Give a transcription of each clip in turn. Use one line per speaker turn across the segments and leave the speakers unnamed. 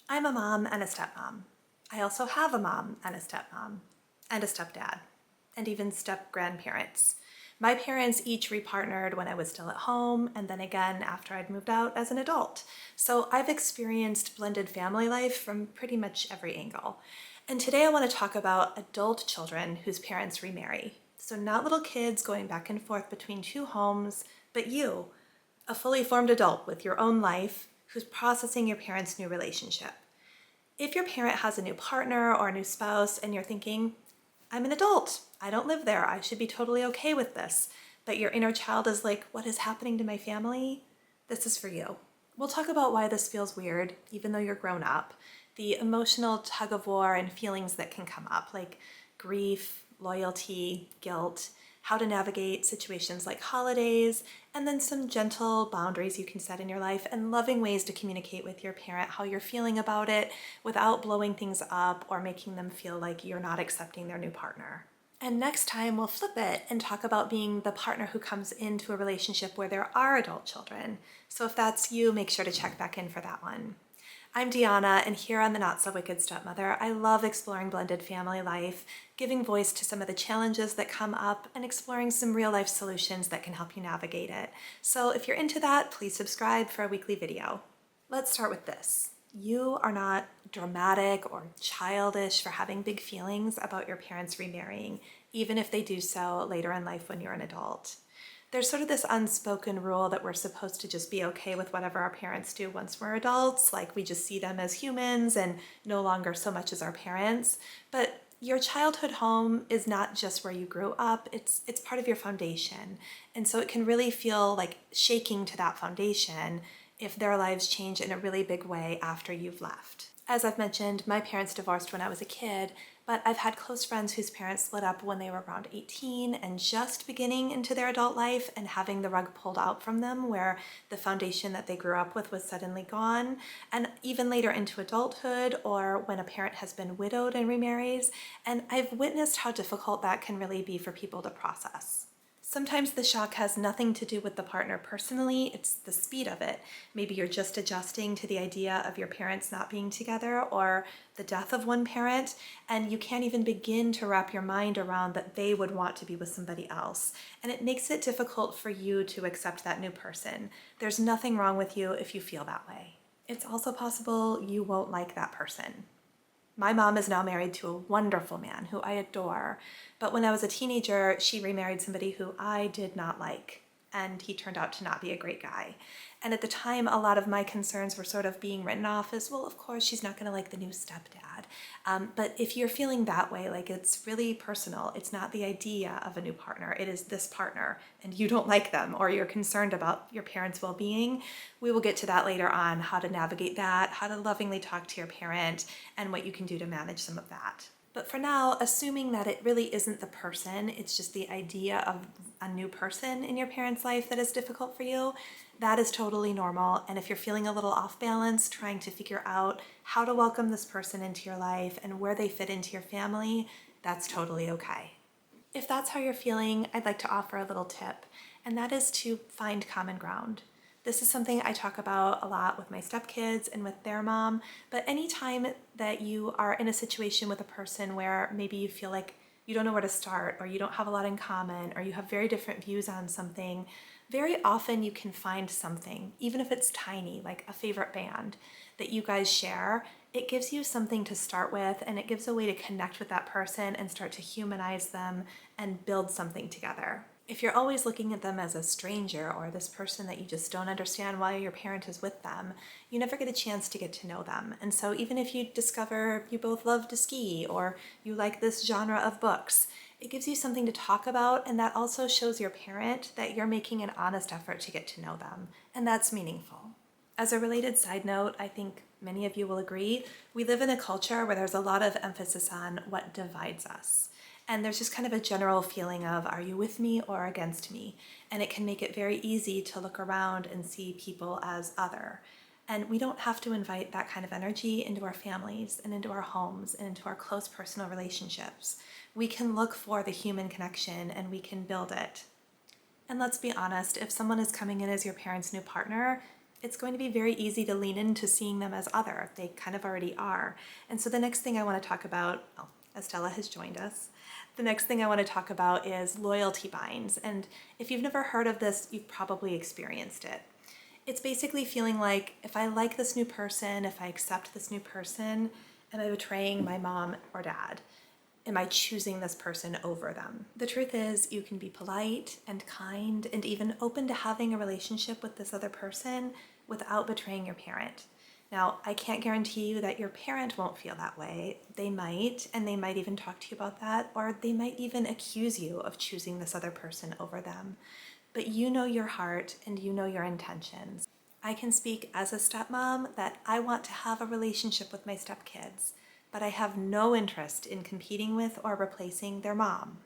I'm a mom and a stepmom. I also have a mom and a stepmom, and a stepdad, and even step-grandparents. My parents each repartnered when I was still at home, and then again after I'd moved out as an adult. So I've experienced blended family life from pretty much every angle. And today I want to talk about adult children whose parents remarry. So not little kids going back and forth between two homes, but you, a fully formed adult with your own life who's processing your parents' new relationship. If your parent has a new partner or a new spouse and you're thinking, I'm an adult, I don't live there, I should be totally okay with this, but your inner child is like, what is happening to my family? This is for you. We'll talk about why this feels weird, even though you're grown up, the emotional tug of war and feelings that can come up, like grief, loyalty, guilt, how to navigate situations like holidays, and then some gentle boundaries you can set in your life and loving ways to communicate with your parent how you're feeling about it without blowing things up or making them feel like you're not accepting their new partner. And next time we'll flip it and talk about being the partner who comes into a relationship where there are adult children. So if that's you, make sure to check back in for that one. I'm Deanna, and here on the Not So Wicked Stepmother, I love exploring blended family life, giving voice to some of the challenges that come up, and exploring some real-life solutions that can help you navigate it. So if you're into that, please subscribe for a weekly video. Let's start with this. You are not dramatic or childish for having big feelings about your parents remarrying, even if they do so later in life when you're an adult. There's sort of this unspoken rule that we're supposed to just be okay with whatever our parents do once we're adults, like we just see them as humans and no longer so much as our parents. But your childhood home is not just where you grew up, it's part of your foundation. And so it can really feel like shaking to that foundation if their lives change in a really big way after you've left. As I've mentioned, my parents divorced when I was a kid, but I've had close friends whose parents split up when they were around 18 and just beginning into their adult life and having the rug pulled out from them where the foundation that they grew up with was suddenly gone, and even later into adulthood or when a parent has been widowed and remarries, and I've witnessed how difficult that can really be for people to process. Sometimes the shock has nothing to do with the partner personally, it's the speed of it. Maybe you're just adjusting to the idea of your parents not being together or the death of one parent, and you can't even begin to wrap your mind around that they would want to be with somebody else. And it makes it difficult for you to accept that new person. There's nothing wrong with you if you feel that way. It's also possible you won't like that person. My mom is now married to a wonderful man who I adore, but when I was a teenager, she remarried somebody who I did not like, and he turned out to not be a great guy. And at the time, a lot of my concerns were sort of being written off as, well, of course, she's not gonna like the new stepdad. But if you're feeling that way, like it's really personal, it's not the idea of a new partner, it is this partner, and you don't like them, or you're concerned about your parents' well-being, we will get to that later on, how to navigate that, how to lovingly talk to your parent, and what you can do to manage some of that. But for now, assuming that it really isn't the person, it's just the idea of a new person in your parents' life that is difficult for you, that is totally normal. And if you're feeling a little off balance, trying to figure out how to welcome this person into your life and where they fit into your family, that's totally okay. If that's how you're feeling, I'd like to offer a little tip, and that is to find common ground. This is something I talk about a lot with my stepkids and with their mom, but anytime that you are in a situation with a person where maybe you feel like you don't know where to start, or you don't have a lot in common, or you have very different views on something, very often you can find something, even if it's tiny, like a favorite band that you guys share. It gives you something to start with, and it gives a way to connect with that person and start to humanize them and build something together. If you're always looking at them as a stranger or this person that you just don't understand why your parent is with them, you never get a chance to get to know them. And so even if you discover you both love to ski or you like this genre of books, it gives you something to talk about, and that also shows your parent that you're making an honest effort to get to know them, and that's meaningful. As a related side note, I think many of you will agree, we live in a culture where there's a lot of emphasis on what divides us. And there's just kind of a general feeling of, are you with me or against me? And it can make it very easy to look around and see people as other. And we don't have to invite that kind of energy into our families and into our homes and into our close personal relationships. We can look for the human connection and we can build it. And let's be honest, if someone is coming in as your parent's new partner, it's going to be very easy to lean into seeing them as other. They kind of already are. And so the next thing I want to talk about, well, Estella has joined us. The next thing I want to talk about is loyalty binds. And if you've never heard of this, you've probably experienced it. It's basically feeling like if I like this new person, if I accept this new person, am I betraying my mom or dad? Am I choosing this person over them? The truth is, you can be polite and kind and even open to having a relationship with this other person without betraying your parent. Now, I can't guarantee you that your parent won't feel that way. They might, and they might even talk to you about that, or they might even accuse you of choosing this other person over them. But you know your heart and you know your intentions. I can speak as a stepmom that I want to have a relationship with my stepkids, but I have no interest in competing with or replacing their mom.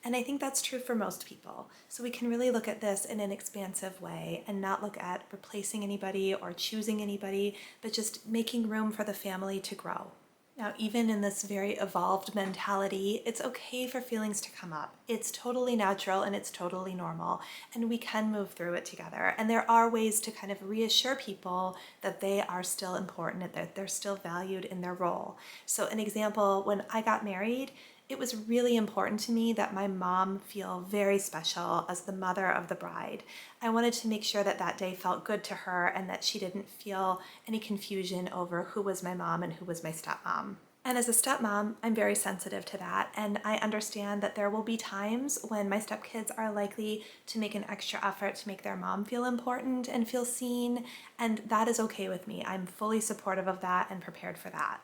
And I think that's true for most people. So we can really look at this in an expansive way and not look at replacing anybody or choosing anybody, but just making room for the family to grow. Now, even in this very evolved mentality, it's okay for feelings to come up. It's totally natural and it's totally normal, and we can move through it together. And there are ways to kind of reassure people that they are still important, that they're still valued in their role. So an example, when I got married, it was really important to me that my mom feel very special as the mother of the bride. I wanted to make sure that that day felt good to her and that she didn't feel any confusion over who was my mom and who was my stepmom. And as a stepmom, I'm very sensitive to that, and I understand that there will be times when my stepkids are likely to make an extra effort to make their mom feel important and feel seen, and that is okay with me. I'm fully supportive of that and prepared for that.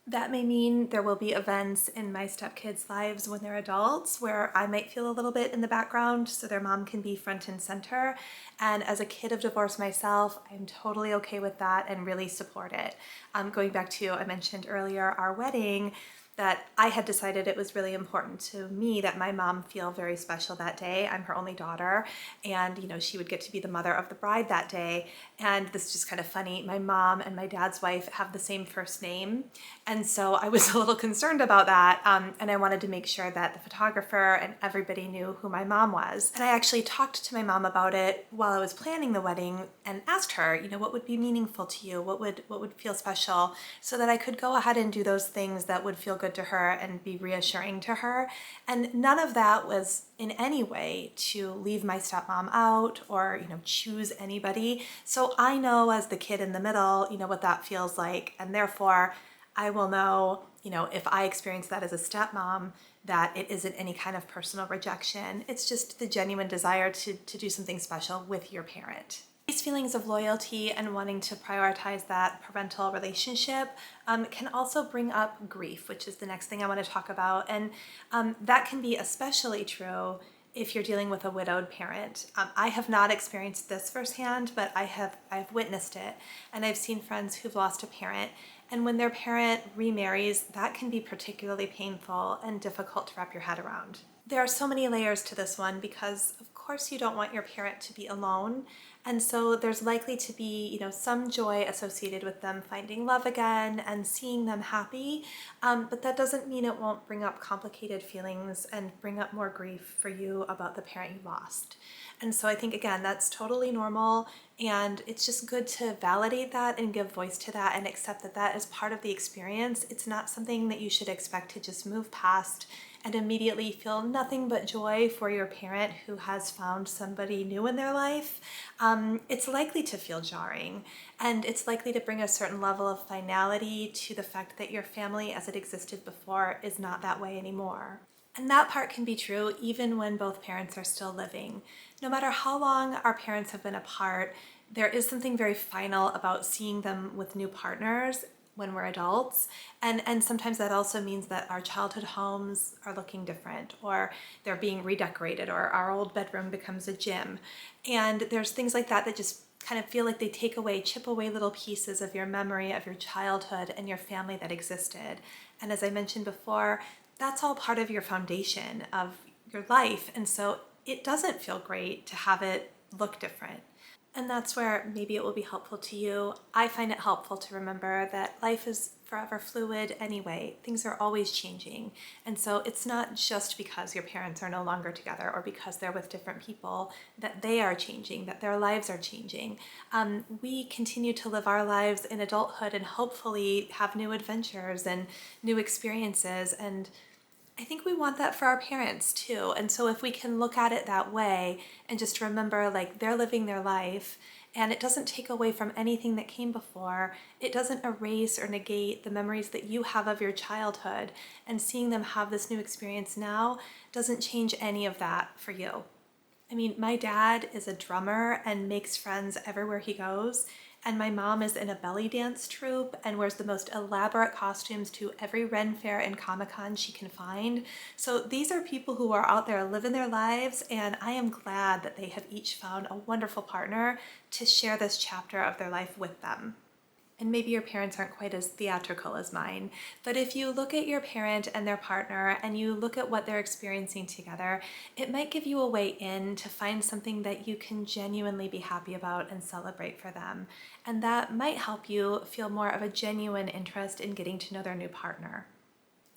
That may mean there will be events in my stepkids' lives when they're adults where I might feel a little bit in the background so their mom can be front and center. And as a kid of divorce myself, I'm totally okay with that and really support it. Going back to, I mentioned earlier, our wedding, that I had decided it was really important to me that my mom feel very special that day. I'm her only daughter, and she would get to be the mother of the bride that day. And this is just kind of funny. My mom and my dad's wife have the same first name, and so I was a little concerned about that, and I wanted to make sure that the photographer and everybody knew who my mom was. And I actually talked to my mom about it while I was planning the wedding and asked her, what would be meaningful to you? What would feel special, so that I could go ahead and do those things that would feel good to her and be reassuring to her. And none of that was in any way to leave my stepmom out or, choose anybody. So I know as the kid in the middle, what that feels like. And therefore I will know, if I experience that as a stepmom, that it isn't any kind of personal rejection. It's just the genuine desire to do something special with your parent. These feelings of loyalty and wanting to prioritize that parental relationship can also bring up grief, which is the next thing I want to talk about. And that can be especially true if you're dealing with a widowed parent. I have not experienced this firsthand, but I've witnessed it. And I've seen friends who've lost a parent. And when their parent remarries, that can be particularly painful and difficult to wrap your head around. There are so many layers to this one because, of course, you don't want your parent to be alone. And so there's likely to be, some joy associated with them finding love again and seeing them happy. But that doesn't mean it won't bring up complicated feelings and bring up more grief for you about the parent you lost. And so I think, again, that's totally normal. And it's just good to validate that and give voice to that and accept that that is part of the experience. It's not something that you should expect to just move past and immediately feel nothing but joy for your parent who has found somebody new in their life. It's likely to feel jarring, and it's likely to bring a certain level of finality to the fact that your family as it existed before is not that way anymore. And that part can be true even when both parents are still living. No matter how long our parents have been apart, there is something very final about seeing them with new partners when we're adults. And sometimes that also means that our childhood homes are looking different, or they're being redecorated, or our old bedroom becomes a gym. And there's things like that that just kind of feel like they chip away little pieces of your memory of your childhood and your family that existed. And as I mentioned before, that's all part of your foundation of your life. And so it doesn't feel great to have it look different. And that's where maybe it will be helpful to you. I find it helpful to remember that life is forever fluid anyway. Things are always changing. And so it's not just because your parents are no longer together or because they're with different people that they are changing, that their lives are changing. We continue to live our lives in adulthood and hopefully have new adventures and new experiences. And I think we want that for our parents too. And so if we can look at it that way and just remember like they're living their life and it doesn't take away from anything that came before, it doesn't erase or negate the memories that you have of your childhood, and seeing them have this new experience now doesn't change any of that for you. I mean, my dad is a drummer and makes friends everywhere he goes. And my mom is in a belly dance troupe and wears the most elaborate costumes to every Ren Fair and Comic-Con she can find. So these are people who are out there living their lives, and I am glad that they have each found a wonderful partner to share this chapter of their life with them. And maybe your parents aren't quite as theatrical as mine, but if you look at your parent and their partner and you look at what they're experiencing together, it might give you a way in to find something that you can genuinely be happy about and celebrate for them. And that might help you feel more of a genuine interest in getting to know their new partner.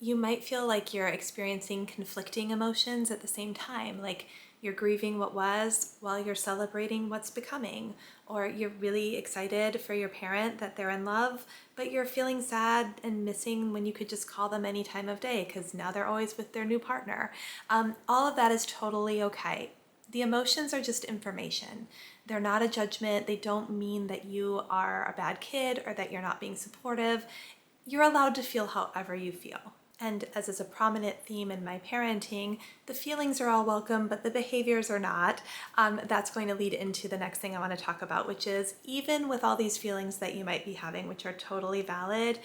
You might feel like you're experiencing conflicting emotions at the same time, like you're grieving what was while you're celebrating what's becoming, or you're really excited for your parent that they're in love, but you're feeling sad and missing when you could just call them any time of day because now they're always with their new partner. All of that is totally okay. The emotions are just information. They're not a judgment. They don't mean that you are a bad kid or that you're not being supportive. You're allowed to feel however you feel. And as is a prominent theme in my parenting, the feelings are all welcome, but the behaviors are not. That's going to lead into the next thing I want to talk about, which is even with all these feelings that you might be having, which are totally valid,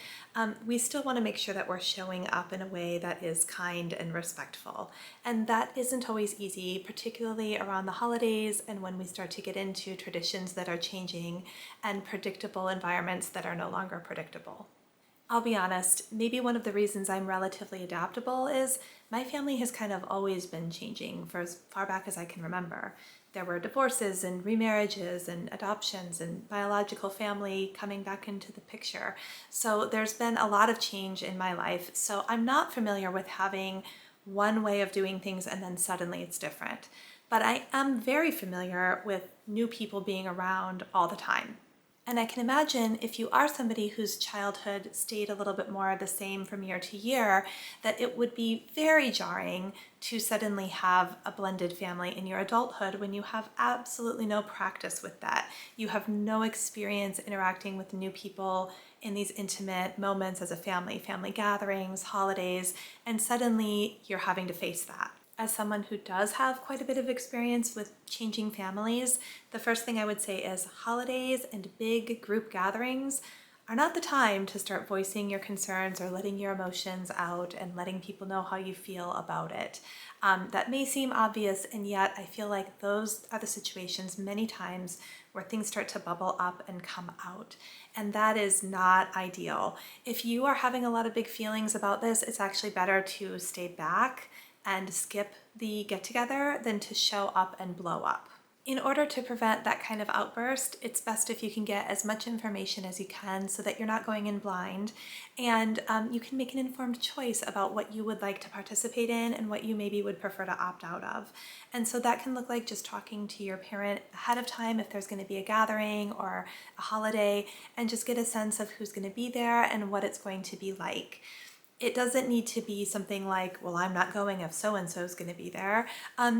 we still want to make sure that we're showing up in a way that is kind and respectful. And that isn't always easy, particularly around the holidays and when we start to get into traditions that are changing and predictable environments that are no longer predictable. I'll be honest, maybe one of the reasons I'm relatively adaptable is my family has kind of always been changing for as far back as I can remember. There were divorces and remarriages and adoptions and biological family coming back into the picture. So there's been a lot of change in my life. So I'm not familiar with having one way of doing things and then suddenly it's different. But I am very familiar with new people being around all the time. And I can imagine if you are somebody whose childhood stayed a little bit more the same from year to year, that it would be very jarring to suddenly have a blended family in your adulthood when you have absolutely no practice with that. You have no experience interacting with new people in these intimate moments as a family gatherings, holidays, and suddenly you're having to face that. As someone who does have quite a bit of experience with changing families, the first thing I would say is holidays and big group gatherings are not the time to start voicing your concerns or letting your emotions out and letting people know how you feel about it. That may seem obvious, and yet I feel like those are the situations many times where things start to bubble up and come out. And that is not ideal. If you are having a lot of big feelings about this, it's actually better to stay back and skip the get-together than to show up and blow up. In order to prevent that kind of outburst, it's best if you can get as much information as you can so that you're not going in blind, and you can make an informed choice about what you would like to participate in and what you maybe would prefer to opt out of. And so that can look like just talking to your parent ahead of time if there's going to be a gathering or a holiday, and just get a sense of who's going to be there and what it's going to be like. It doesn't need to be something like, well, I'm not going if so-and-so is going to be there.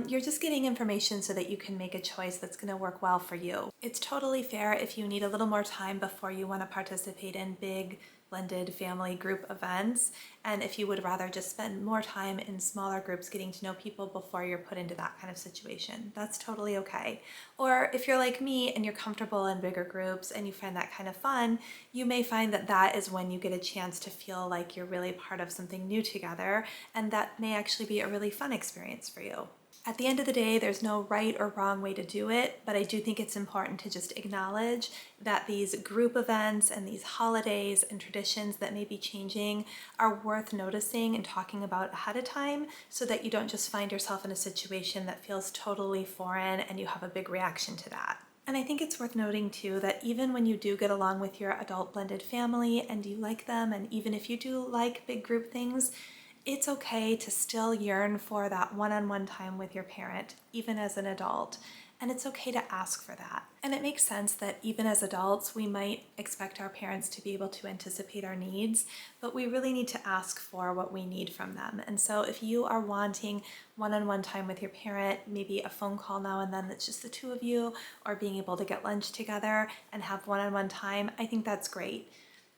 You're just getting information so that you can make a choice that's going to work well for you. It's totally fair if you need a little more time before you want to participate in big blended family group events, and if you would rather just spend more time in smaller groups getting to know people before you're put into that kind of situation. That's totally okay. Or if you're like me and you're comfortable in bigger groups and you find that kind of fun, you may find that that is when you get a chance to feel like you're really part of something new together, and that may actually be a really fun experience for you. At the end of the day, there's no right or wrong way to do it, but I do think it's important to just acknowledge that these group events and these holidays and traditions that may be changing are worth noticing and talking about ahead of time so that you don't just find yourself in a situation that feels totally foreign and you have a big reaction to that. And I think it's worth noting too that even when you do get along with your adult blended family and you like them, and even if you do like big group things, it's okay to still yearn for that one-on-one time with your parent, even as an adult. And it's okay to ask for that. And it makes sense that even as adults, we might expect our parents to be able to anticipate our needs, but we really need to ask for what we need from them. And so if you are wanting one-on-one time with your parent, maybe a phone call now and then that's just the two of you, or being able to get lunch together and have one-on-one time, I think that's great.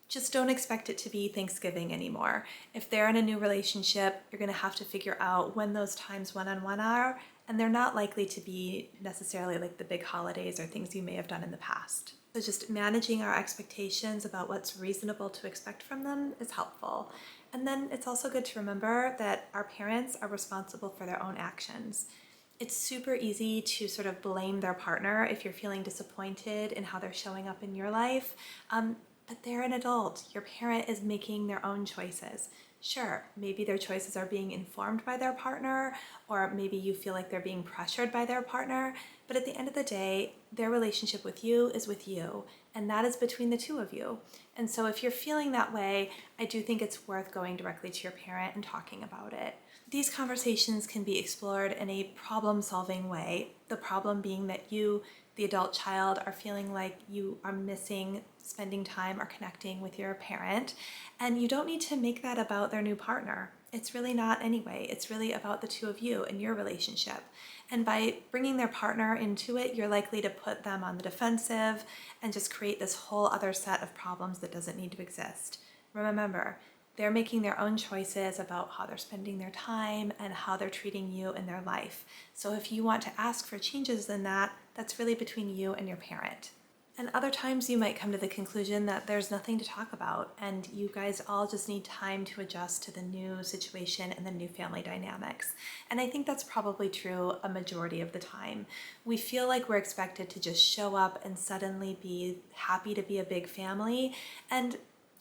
Just don't expect it to be Thanksgiving anymore. If they're in a new relationship, you're going to have to figure out when those times one-on-one are, and they're not likely to be necessarily like the big holidays or things you may have done in the past. So just managing our expectations about what's reasonable to expect from them is helpful. And then it's also good to remember that our parents are responsible for their own actions. It's super easy to sort of blame their partner if you're feeling disappointed in how they're showing up in your life. But they're an adult. Your parent is making their own choices. Sure, maybe their choices are being informed by their partner, or maybe you feel like they're being pressured by their partner, but at the end of the day, their relationship with you is with you, and that is between the two of you. And so if you're feeling that way, I do think it's worth going directly to your parent and talking about it. These conversations can be explored in a problem-solving way, the problem being that you, the adult child, are feeling like you are missing spending time or connecting with your parent, and you don't need to make that about their new partner. It's really not anyway. It's really about the two of you and your relationship. And by bringing their partner into it, you're likely to put them on the defensive and just create this whole other set of problems that doesn't need to exist. Remember, they're making their own choices about how they're spending their time and how they're treating you in their life. So if you want to ask for changes in that, that's really between you and your parent. And other times you might come to the conclusion that there's nothing to talk about and you guys all just need time to adjust to the new situation and the new family dynamics. And I think that's probably true a majority of the time. We feel like we're expected to just show up and suddenly be happy to be a big family, and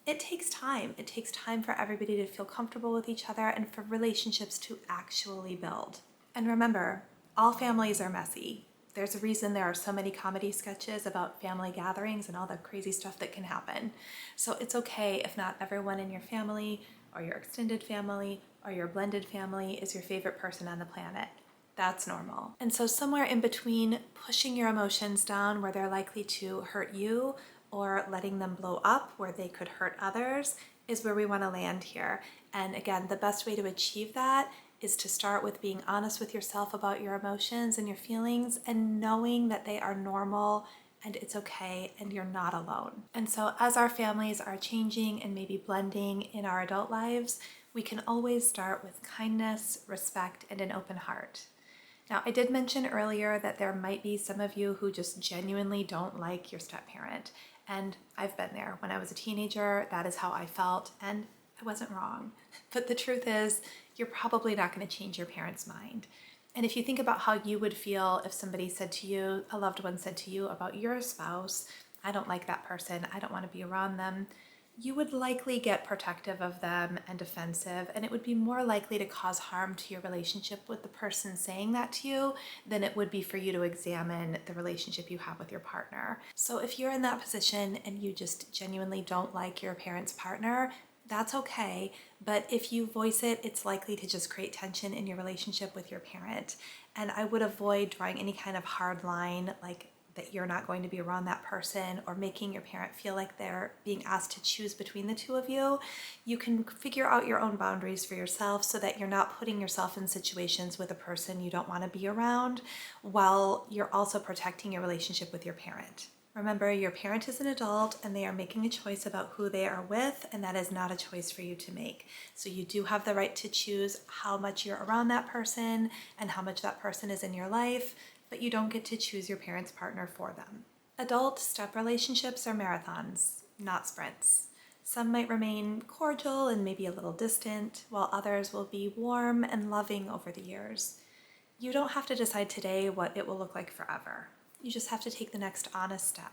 it takes time. It takes time for everybody to feel comfortable with each other and for relationships to actually build. And remember, all families are messy. There's a reason there are so many comedy sketches about family gatherings and all the crazy stuff that can happen. So it's okay if not everyone in your family or your extended family or your blended family is your favorite person on the planet. That's normal. And so somewhere in between pushing your emotions down where they're likely to hurt you or letting them blow up where they could hurt others is where we want to land here. And again, the best way to achieve that is to start with being honest with yourself about your emotions and your feelings and knowing that they are normal and it's okay and you're not alone. And so as our families are changing and maybe blending in our adult lives, we can always start with kindness, respect, and an open heart. Now, I did mention earlier that there might be some of you who just genuinely don't like your step-parent. And I've been there. When I was a teenager, that is how I felt, and I wasn't wrong. But the truth is, you're probably not going to change your parent's mind. And if you think about how you would feel if somebody said to you, a loved one said to you about your spouse, I don't like that person, I don't want to be around them, you would likely get protective of them and defensive, and it would be more likely to cause harm to your relationship with the person saying that to you than it would be for you to examine the relationship you have with your partner. So if you're in that position and you just genuinely don't like your parent's partner, that's okay, but if you voice it, it's likely to just create tension in your relationship with your parent. And I would avoid drawing any kind of hard line, like that you're not going to be around that person or making your parent feel like they're being asked to choose between the two of you. You can figure out your own boundaries for yourself so that you're not putting yourself in situations with a person you don't want to be around while you're also protecting your relationship with your parent. Remember, your parent is an adult and they are making a choice about who they are with, and that is not a choice for you to make. So you do have the right to choose how much you're around that person and how much that person is in your life, but you don't get to choose your parent's partner for them. Adult step relationships are marathons, not sprints. Some might remain cordial and maybe a little distant, while others will be warm and loving over the years. You don't have to decide today what it will look like forever. You just have to take the next honest step.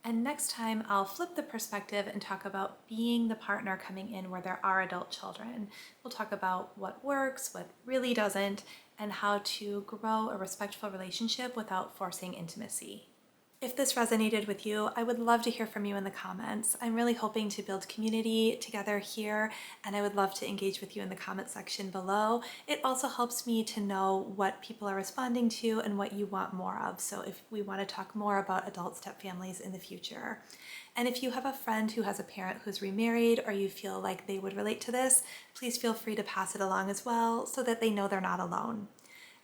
And next time I'll flip the perspective and talk about being the partner coming in where there are adult children. We'll talk about what works, what really doesn't, and how to grow a respectful relationship without forcing intimacy. If this resonated with you, I would love to hear from you in the comments. I'm really hoping to build community together here, and I would love to engage with you in the comment section below. It also helps me to know what people are responding to and what you want more of, so if we want to talk more about adult step families in the future. And if you have a friend who has a parent who's remarried or you feel like they would relate to this, please feel free to pass it along as well so that they know they're not alone.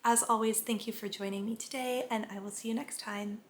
As always, thank you for joining me today, and I will see you next time.